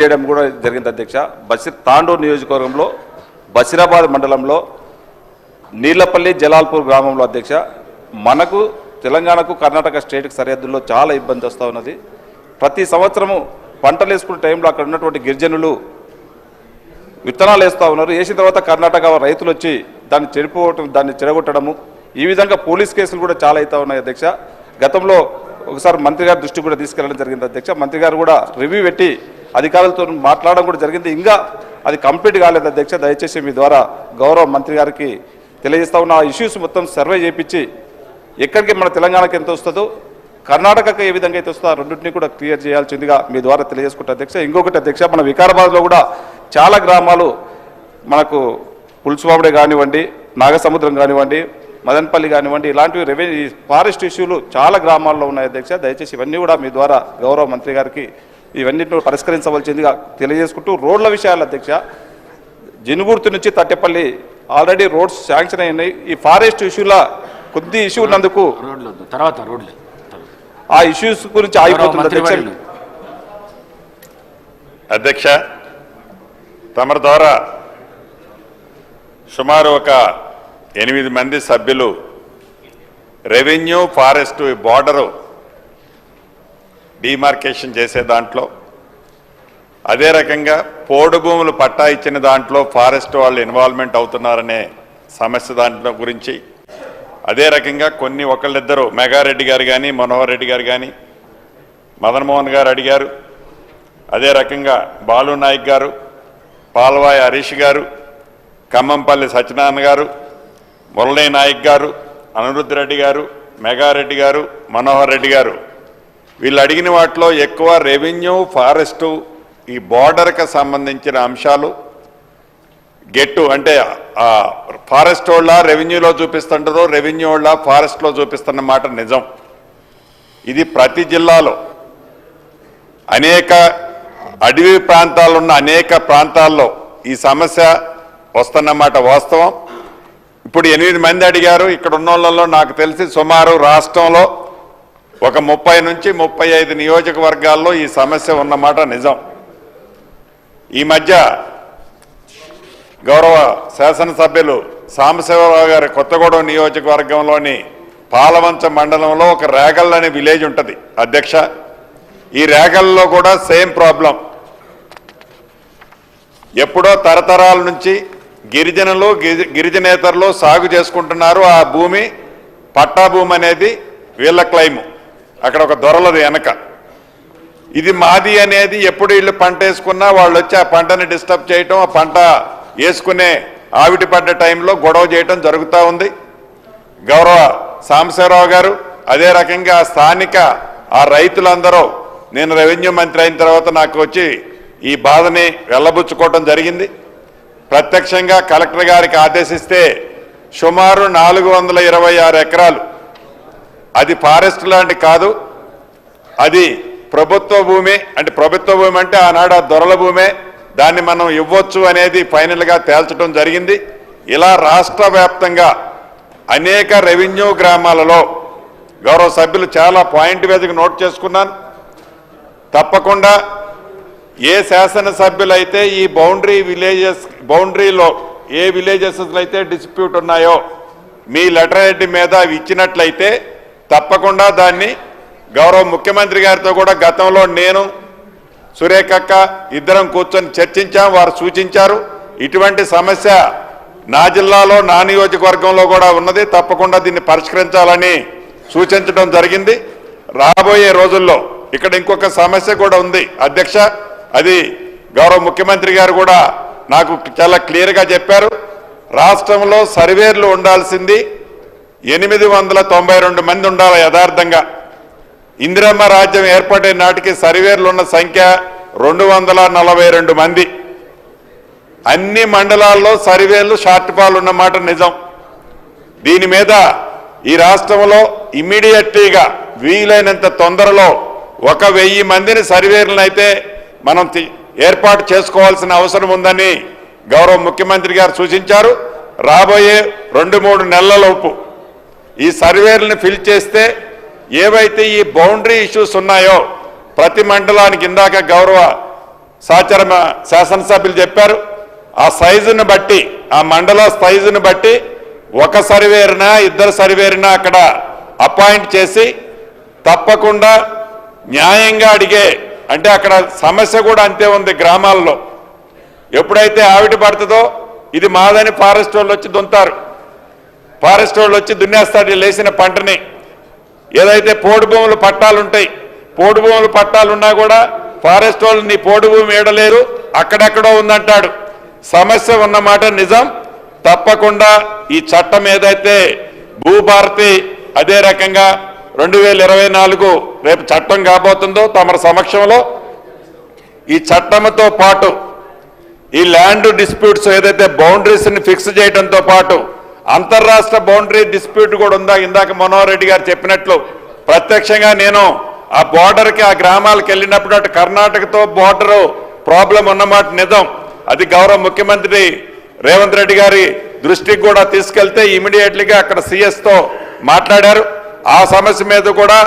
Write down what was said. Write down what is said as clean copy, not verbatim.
చేయడం కూడా జరిగింది అధ్యక్ష. తాండూరు నియోజకవర్గంలో బసిరాబాద్ మండలంలో నీళ్లపల్లి జలాల్పూర్ గ్రామంలో అధ్యక్ష మనకు తెలంగాణకు కర్ణాటక స్టేట్కి సరిహద్దుల్లో చాలా ఇబ్బంది వస్తూ ఉన్నది. ప్రతి సంవత్సరము పంటలు వేసుకునే టైంలో అక్కడ ఉన్నటువంటి గిరిజనులు విత్తనాలు వేస్తూ ఉన్నారు. వేసిన తర్వాత కర్ణాటక రైతులు వచ్చి దాన్ని చెడిపోవటం, దాన్ని చెడగొట్టడము, ఈ విధంగా పోలీస్ కేసులు కూడా చాలా అవుతూ ఉన్నాయి అధ్యక్ష. గతంలో ఒకసారి మంత్రి గారి దృష్టికి కూడా తీసుకెళ్ళడం జరిగింది అధ్యక్ష. మంత్రి గారు కూడా రివ్యూ పెట్టి అధికారులతో మాట్లాడడం కూడా జరిగింది. ఇంకా అది కంప్లీట్ కాలేదు అధ్యక్ష. దయచేసి మీ ద్వారా గౌరవ మంత్రి గారికి తెలియజేస్తా ఉన్న ఆ ఇష్యూస్ మొత్తం సర్వే చేయించి ఎక్కడికి మన తెలంగాణకి ఎంత వస్తుందో కర్ణాటకకు ఏ విధంగా అయితే వస్తుందో ఆ రెండింటినీ కూడా క్లియర్ చేయాల్సిందిగా మీ ద్వారా తెలియజేసుకుంటా అధ్యక్ష. ఇంకొకటి అధ్యక్ష, మన వికారాబాద్లో కూడా చాలా గ్రామాలు మనకు పుల్సువాముడే కానివ్వండి, నాగసముద్రం కానివ్వండి, మదన్పల్లి కానివ్వండి, ఇలాంటివి ఫారెస్ట్ ఇష్యూలు చాలా గ్రామాల్లో ఉన్నాయి అధ్యక్ష. దయచేసి ఇవన్నీ కూడా మీ ద్వారా గౌరవ మంత్రి గారికి ఇవన్నింటిని పరిష్కరించవలసిందిగా తెలియజేసుకుంటూ, రోడ్ల విషయాలు అధ్యక్ష, జినుగుర్తి నుంచి తట్టెపల్లి ఆల్రెడీ రోడ్స్ శాంక్షన్ అయినాయి. ఈ ఫారెస్ట్ ఇష్యూల కొద్ది ఇష్యూ ఉన్నందుకు ఆ ఇష్యూస్ గురించి ఆగిపోతుంది అధ్యక్ష. తమరి ద్వారా సుమారు ఒక 8 మంది సభ్యులు రెవెన్యూ ఫారెస్ట్ బార్డరు డిమార్కేషన్ చేసే దాంట్లో, అదే రకంగా పోడు భూములు పట్టా ఇచ్చిన దాంట్లో ఫారెస్ట్ వాళ్ళు ఇన్వాల్వ్మెంట్ అవుతున్నారనే సమస్య దాంట్లో గురించి, అదే రకంగా కొన్ని ఒకళ్ళిద్దరు మెగారెడ్డి గారు కానీ, మనోహర్ రెడ్డి గారు కానీ, మదన్మోహన్ గారు అడిగారు. అదే రకంగా బాలు నాయక్ గారు, పాల్వాయి హరీష్ గారు, ఖమ్మంపల్లి సత్యనారాయణ గారు, మురళీ నాయక్ గారు, అనిరుద్ధ్ రెడ్డి గారు, మెగారెడ్డి గారు, మనోహర్ రెడ్డి గారు, వీళ్ళు అడిగిన వాటిలో ఎక్కువ రెవెన్యూ ఫారెస్టు ఈ బార్డర్కి సంబంధించిన అంశాలు గెట్టు అంటే ఫారెస్ట్ వాళ్ళ రెవెన్యూలో చూపిస్తుంటారో, రెవెన్యూ వాళ్ళ ఫారెస్ట్లో చూపిస్తున్న మాట నిజం. ఇది ప్రతి జిల్లాలో అనేక అడవి ప్రాంతాలున్న అనేక ప్రాంతాల్లో ఈ సమస్య వస్తున్నమాట వాస్తవం. ఇప్పుడు 8 మంది అడిగారు. ఇక్కడ ఉన్న వాళ్ళలో నాకు తెలిసి సుమారు రాష్ట్రంలో ఒక 30 నుంచి 35 నియోజకవర్గాల్లో ఈ సమస్య ఉన్నమాట నిజం. ఈ మధ్య గౌరవ శాసనసభ్యులు సాంబశివరావు గారి కొత్తగూడెం నియోజకవర్గంలోని పాలవంచ మండలంలో ఒక రేగల్ అనే విలేజ్ ఉంటుంది అధ్యక్ష. ఈ రేగల్లో కూడా సేమ్ ప్రాబ్లం. ఎప్పుడో తరతరాల నుంచి గిరిజనులు గిరిజనేతరులు సాగు చేసుకుంటున్నారు. ఆ భూమి పట్టా భూమి అనేది వీళ్ళ క్లైము. అక్కడ ఒక దొరలది వెనక. ఇది మాది అనేది ఎప్పుడు వీళ్ళు పంట వేసుకున్నా వాళ్ళు వచ్చి ఆ పంటని డిస్టర్బ్ చేయటం, ఆ పంట వేసుకునే ఆవిటి పడ్డ టైంలో గొడవ చేయటం జరుగుతూ ఉంది. గౌరవ సాంబశివరావు గారు, అదే రకంగా స్థానిక ఆ రైతులందరూ నేను రెవెన్యూ మంత్రి అయిన తర్వాత నాకు వచ్చి ఈ బాధని వెళ్ళబుచ్చుకోవటం జరిగింది. ప్రత్యక్షంగా కలెక్టర్ గారికి ఆదేశిస్తే సుమారు 426 ఎకరాలు, అది ఫారెస్ట్ ల్యాండ్ కాదు, అది ప్రభుత్వ భూమి. అంటే ప్రభుత్వ భూమి అంటే ఆనాడు ఆ దొరల భూమే, దాన్ని మనం ఇవ్వచ్చు అనేది ఫైనల్గా తేల్చడం జరిగింది. ఇలా రాష్ట్ర వ్యాప్తంగా అనేక రెవెన్యూ గ్రామాలలో గౌరవ సభ్యులు చాలా పాయింట్ వేదిక నోట్ చేసుకున్నాను. తప్పకుండా ఏ శాసనసభ్యులైతే ఈ బౌండరీలో ఏ విలేజెస్ అయితే డిస్ప్యూట్ ఉన్నాయో మీ లెటర్ హెడ్ మీద ఇచ్చినట్లయితే తప్పకుండా దాన్ని గౌరవ ముఖ్యమంత్రి గారితో కూడా గతంలో నేను సురేఖక్క ఇద్దరం కూర్చొని చర్చించాం. వారు సూచించారు ఇటువంటి సమస్య నా జిల్లాలో నా నియోజకవర్గంలో కూడా ఉన్నది, తప్పకుండా దీన్ని పరిష్కరించాలని సూచించడం జరిగింది. రాబోయే రోజుల్లో ఇక్కడ ఇంకొక సమస్య కూడా ఉంది అధ్యక్ష. అది గౌరవ ముఖ్యమంత్రి గారు కూడా నాకు చాలా క్లియర్గా చెప్పారు. రాష్ట్రంలో సర్వేర్లు ఉండాల్సింది 892 మంది ఉండాలి యథార్థంగా. ఇందిరమ్మ రాజ్యం ఏర్పడే నాటికి సర్వేర్లు ఉన్న సంఖ్య 242 మంది. అన్ని మండలాల్లో సర్వేలు షార్ట్ ఫాల్ ఉన్నమాట నిజం. దీని మీద ఈ రాష్ట్రంలో ఇమ్మీడియట్లీగా వీలైనంత తొందరలో 1000 మందిని సర్వేర్లను అయితే మనం ఏర్పాటు చేసుకోవాల్సిన అవసరం ఉందని గౌరవ ముఖ్యమంత్రి గారు సూచించారు. రాబోయే 2-3 నెలలలోపు ఈ సర్వేలను ఫిల్ చేస్తే ఏవైతే ఈ బౌండరీ ఇష్యూస్ ఉన్నాయో ప్రతి మండలానికి ఇందాక గౌరవ సహచర శాసనసభ్యులు చెప్పారు. ఆ సైజును బట్టి, ఆ మండల సైజును బట్టి ఒక సర్వేరినా ఇద్దరు సర్వేరినా అక్కడ అపాయింట్ చేసి తప్పకుండా న్యాయంగా అడిగే, అంటే అక్కడ సమస్య కూడా అంతే ఉంది. గ్రామాల్లో ఎప్పుడైతే ఆవిడ పడుతుందో ఇది మాదని ఫారెస్ట్ వాళ్ళు వచ్చి దుంతారు. ఫారెస్ట్ వాళ్ళు వచ్చి దున్నేస్తాడు లేచిన పంటని. ఏదైతే పోడు భూములు పట్టాలు ఉంటాయి, పోడు భూములు పట్టాలు ఉన్నా కూడా ఫారెస్ట్ వాళ్ళు నీ పోడు భూమి ఏడలేరు, అక్కడెక్కడో ఉందంటాడు. సమస్య ఉన్నమాట నిజం. తప్పకుండా ఈ చట్టం ఏదైతే భూభారతి అదే రకంగా 2024 రేపు చట్టం కాబోతుందో తమ సమక్షంలో ఈ చట్టంతో పాటు ఈ ల్యాండ్ డిస్ప్యూట్స్ ఏదైతే బౌండరీస్ని ఫిక్స్ చేయడంతో పాటు అంతర్రాష్ట్ర బౌండరీ డిస్ప్యూట్ కూడా ఉందా, ఇందాక మనోహర్ రెడ్డి గారు చెప్పినట్లు ప్రత్యక్షంగా నేను ఆ బోర్డర్కి ఆ గ్రామాలకు వెళ్ళినప్పుడు అటు కర్ణాటకతో బోర్డరు ప్రాబ్లం ఉన్నమాట నిజం. అది గౌరవ ముఖ్యమంత్రి రేవంత్ రెడ్డి గారి దృష్టికి కూడా తీసుకెళ్తే ఇమీడియట్లీగా అక్కడ సిఎస్తో మాట్లాడారు. ఆ సమస్య మీద కూడా